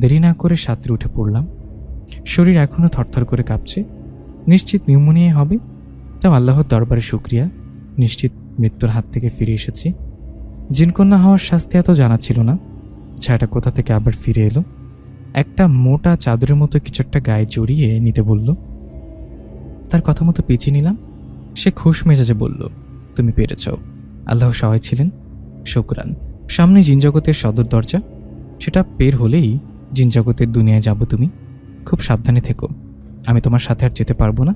দেরি না করে সাঁতরে উঠে পড়লাম। শরীর এখনও থরথর করে কাঁপছে। নিশ্চিত নিউমোনিয়া হবে, তাও আল্লাহর দরবারে শুকরিয়া, নিশ্চিত মৃত্যুর হাত থেকে ফিরে এসেছি। জিনকন্যা হওয়ার শাস্তি এত জানা ছিল না। ছায়াটা কোথা থেকে আবার ফিরে এলো। একটা মোটা চাদরের মতো কিছু একটা গায়ে জড়িয়ে নিতে বলল। তার কথা মতো পেঁচিয়ে নিলাম। সে খুশ মেজাজে বলল, তুমি পেরেছ, আল্লাহ সহায় ছিলেন, শুকরান। সামনে জিনজগতের সদর দরজা, সেটা পের হলেই জিনজগতের দুনিয়ায় যাব তুমি। খুব সাবধানে থেকো, আমি তোমার সাথে আর যেতে পারবো না।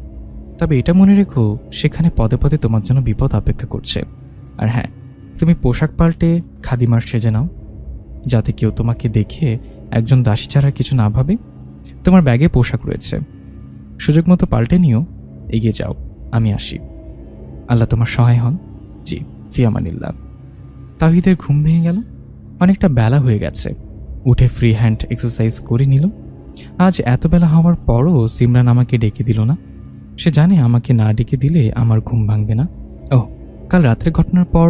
তবে এটা মনে রেখো, সেখানে পদে পদে তোমার জন্য বিপদ অপেক্ষা করছে। আর হ্যাঁ, তুমি পোশাক পাল্টে খাদিমার সেজে নাও, যাতে কেউ তোমাকে দেখে একজন দাসী ছাড়া কিছু না ভাবে। তোমার ব্যাগে পোশাক রয়েছে, সুযোগ মতো পাল্টে নিও। এগিয়ে যাও, আমি আসি। আল্লাহ তোমার সহায় হন। জি, ফিয়ামানিল্লাহ। তাওহীদের ঘুম ভেঙে গেল। অনেকটা বেলা হয়ে গেছে। উঠে ফ্রি হ্যান্ড এক্সারসাইজ করে নিল। আজ এত বেলা হওয়ার পরও সিমরান আমাকে ডেকে দিল না। সে জানে আমাকে না ডেকে দিলে আমার ঘুম ভাঙবে না। কাল রাত্রে ঘটনার পর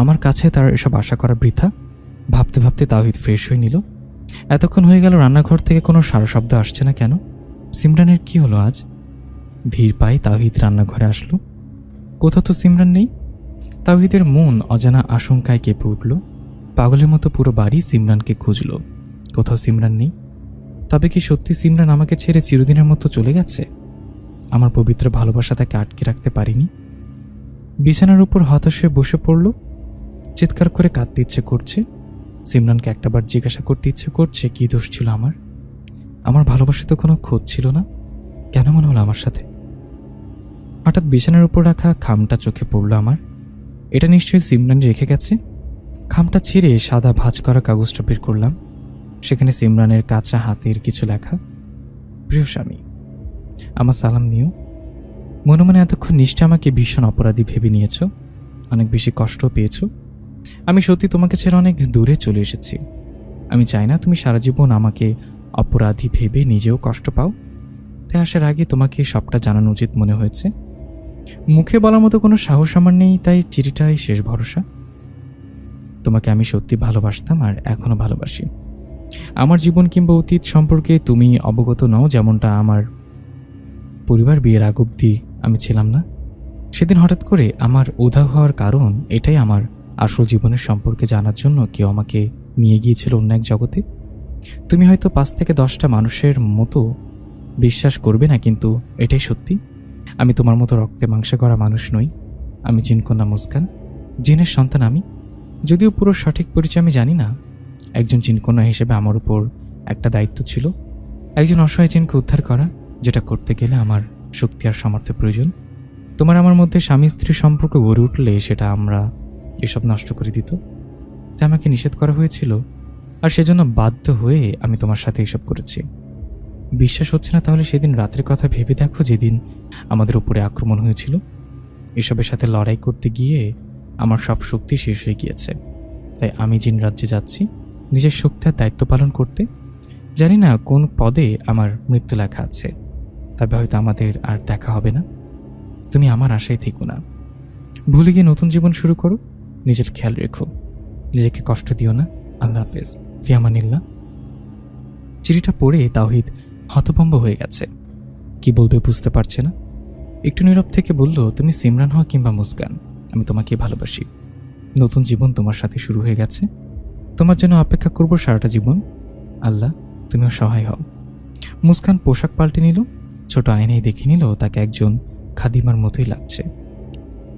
আমার কাছে তার এসব আশা করা বৃথা। ভাবতে ভাবতে তাওহীদ ফ্রেশ হয়ে নিল। এতক্ষণ হয়ে গেল রান্নাঘর থেকে কোনো সারা শব্দ আসছে না কেন? সিমরানের কি হলো আজ? ধীর পায়ে তাওহীদ রান্নাঘরে আসলো। কোথাও তো সিমরান নেই। তাওহীদের মন অজানা আশঙ্কায় কেঁপে উঠল। পাগলের মতো পুরো বাড়ি সিমরানকে খুঁজল, কোথাও সিমরান নেই। তবে কি সত্যি সিমরান আমাকে ছেড়ে চিরদিনের মতো চলে গেছে? আমার পবিত্র ভালোবাসা তাকে আটকে রাখতে পারিনি। বিছানার উপর হতাশ হয়ে বসে পড়ল। চিৎকার করে কাঁদতে ইচ্ছে করছে। সিমরানকে একটাবার জিজ্ঞাসা করতে ইচ্ছে করছে, কি দোষ ছিল আমার? আমার ভালোবাসা তো কোনো খোঁজ ছিল না, কেন মনে হলো আমার সাথে? হঠাৎ বিছানার উপর রাখা খামটা চোখে পড়ল আমার। এটা নিশ্চয়ই সিমরানই রেখে গেছে। খামটা ছিঁড়ে সাদা ভাঁজ করা কাগজটা বের করলাম। সেখানে সিমরানের কাঁচা হাতের কিছু লেখা। প্রিয় স্বামী, আমার সালাম নিও। মনে মনে এতক্ষণ নিশ্চয় আমাকে ভীষণ অপরাধী ভেবে নিয়েছ, অনেক বেশি কষ্টও পেয়েছ। আমি সত্যি তোমাকে ছেড়ে অনেক দূরে চলে এসেছি। আমি চাই না তুমি সারা জীবন আমাকে অপরাধী ভেবে নিজেও কষ্ট পাও। তাই আসার আগে তোমাকে সবটা জানানো উচিত মনে হয়েছে। মুখে বলার মতো কোনো সাহস আমার নেই, তাই চিঠিটাই শেষ ভরসা। তোমাকে আমি সত্যি ভালোবাসতাম আর এখনো ভালোবাসি। আমার জীবন কিংবা অতীত সম্পর্কে তুমি অবগত নও, যেমনটা আমার পরিবার বিয়ের আগ অবধি আমি ছিলাম না। সেদিন হঠাৎ করে আমার উধাও হওয়ার কারণ এটাই, আমার আসল জীবনের সম্পর্কে জানার জন্য কেউ আমাকে নিয়ে গিয়েছিল অন্য এক জগতে। তুমি হয়তো 5 থেকে 10টা মানুষের মতো বিশ্বাস করবে না, কিন্তু এটাই সত্যি। আমি তোমার মতো রক্তে মাংসে করা মানুষ নই। আমি জিনকন্যা মুস্কান, জিনের সন্তান আমি। যদিও পুরো সঠিক পরিচয় আমি জানি না। একজন জিনকন্যা হিসেবে আমার উপর একটা দায়িত্ব ছিল, একজন অসহায় জিনকে উদ্ধার করা, যেটা করতে গেলে আমার শক্তি আর সামর্থ্যের প্রয়োজন। তোমার আমার মধ্যে স্বামী স্ত্রীর সম্পর্ক গড়ে উঠলে সেটা আমরা এসব নষ্ট করে দিত, তাই আমাকে নিষেধ করা হয়েছিল। আর সেজন্য বাধ্য হয়ে আমি তোমার সাথে এসব করেছি। বিশ্বাস হচ্ছে না? তাহলে সেদিন রাতের কথা ভেবে দেখো, যেদিন আমাদের উপরে আক্রমণ হয়েছিল। এসবের সাথে লড়াই করতে গিয়ে আমার সব শক্তি শেষ হয়ে গিয়েছে। তাই আমি জিন রাজ্যে যাচ্ছি নিজের শক্তি আর দায়িত্ব পালন করতে। জানি না কোন পদে আমার মৃত্যু লেখা আছে, তবে হয়তো আমাদের আর দেখা হবে না। তুমি আমার আশায় থেকো না, ভুলে গিয়ে নতুন জীবন শুরু করো। নিজের খেয়াল রেখো, নিজেকে কষ্ট দিও না। আল্লাহ হাফেজ, ফিয়ামানিল্লাহ। চিঠিটা পড়ে তাওহীদ হতভম্ব হয়ে গেছে। কি বলবে বুঝতে পারছে না। একটু নীরব থেকে বলল, তুমি সিমরান হও কিংবা মুস্কান, আমি তোমাকে ভালোবাসি। নতুন জীবন তোমার সাথে শুরু হয়ে গেছে। তোমার জন্য অপেক্ষা করব সারাটা জীবন। আল্লাহ, তুমিও সহায় হও। মুস্কান পোশাক পাল্টে নিল। ছোট আয়নায় দেখে নিল তাকে একজন খাদিমার মতোই লাগছে।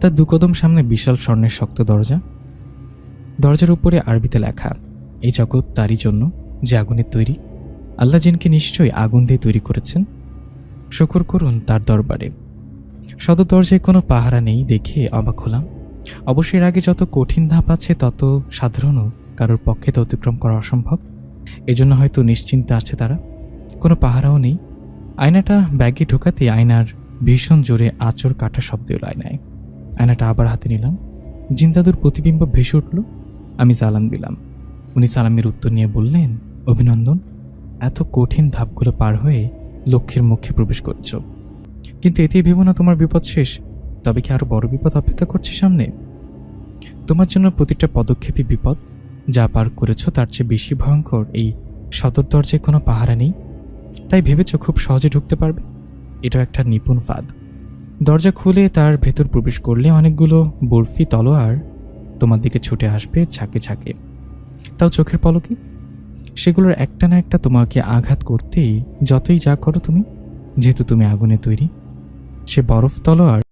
তার 2 কদম সামনে বিশাল স্বর্ণের শক্ত দরজা। দরজার উপরে আরবিতে লেখা, এই জগৎ তারই জন্য যে আগুনের তৈরি। আল্লাহ জিনকে নিশ্চয়ই আগুন দিয়ে তৈরি করেছেন। শুকর করুন তার দরবারে। সদর দরজায় কোনো পাহারা নেই দেখে অবাক হলাম। অবশ্যই এর আগে যত কঠিন ধাপ আছে তত সাধারণও কারোর পক্ষে তা অতিক্রম করা অসম্ভব। এজন্য হয়তো নিশ্চিন্তে আছে তারা। কোনো পাহারাও নেই। আয়নাটা ব্যাগে ঢোকাতে আয়নার ভীষণ জোরে আঁচড় কাটা শব্দ এলো আয়নায়। আয়নাটা আবার হাতে নিলাম। জিন্দাদুর প্রতিবিম্ব ভেসে উঠল। আমি সালাম দিলাম। উনি সালামের উত্তর নিয়ে বললেন, অভিনন্দন, এত কঠিন ধাপগুলো পার হয়ে লক্ষ্যের মুখে প্রবেশ করেছ। কিন্তু এতেই ভেবো না তোমার বিপদ শেষ। তবে কি আরো বড় বিপদ অপেক্ষা করছে সামনে? তোমার জন্য প্রতিটা পদক্ষেপই বিপদ। যা পার করেছ তার চেয়ে বেশি ভয়ঙ্কর এই সদর দরজায় কোনো পাহারা নেই, তাই ভেবেছ খুব সহজে ঢুকতে পারবে। এটা একটা নিপুণ ফাঁদ। দরজা খুলে তার ভেতর প্রবেশ করলে অনেকগুলো বরফি তলোয়ার তোমার দিকে ছুটে আসবে ঝাঁকে ঝাঁকে, তাও চোখের পলকে। সেগুলোর একটা না একটা তোমাকে আঘাত করতেই, যতই যা করো তুমি, যেহেতু তুমি আগুনে তৈরি। সে বরফ তলোয়ার